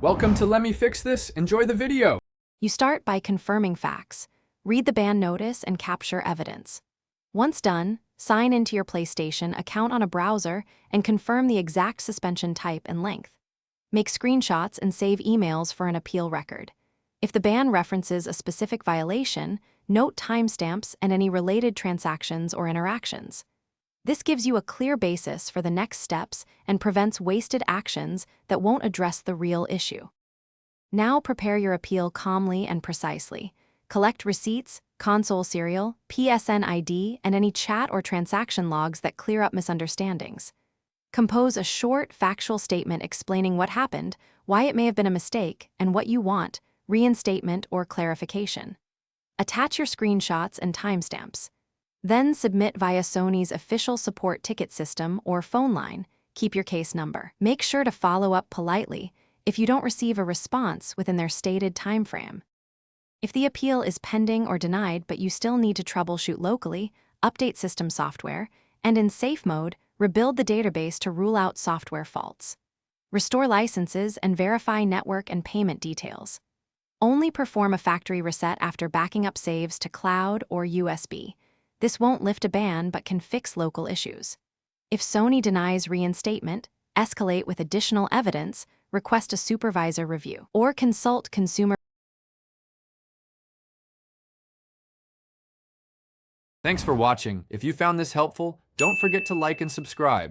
Welcome to Let Me Fix This. Enjoy the video. You start by confirming facts. Read the ban notice and capture evidence. Once done, sign into your PlayStation account on a browser and confirm the exact suspension type and length. Make screenshots and save emails for an appeal record. If the ban references a specific violation, note timestamps and any related transactions or interactions. This gives you a clear basis for the next steps and prevents wasted actions that won't address the real issue. Now prepare your appeal calmly and precisely. Collect receipts, console serial, PSN ID, and any chat or transaction logs that clear up misunderstandings. Compose a short, factual statement explaining what happened, why it may have been a mistake, and what you want, reinstatement or clarification. Attach your screenshots and timestamps. Then submit via Sony's official support ticket system or phone line. Keep your case number. Make sure to follow up politely if you don't receive a response within their stated timeframe. If the appeal is pending or denied but you still need to troubleshoot locally, update system software, and in safe mode, rebuild the database to rule out software faults. Restore licenses and verify network and payment details. Only perform a factory reset after backing up saves to cloud or USB. This won't lift a ban but can fix local issues. If Sony denies reinstatement, escalate with additional evidence, request a supervisor review, or consult consumer. Thanks for watching. If you found this helpful, don't forget to like and subscribe.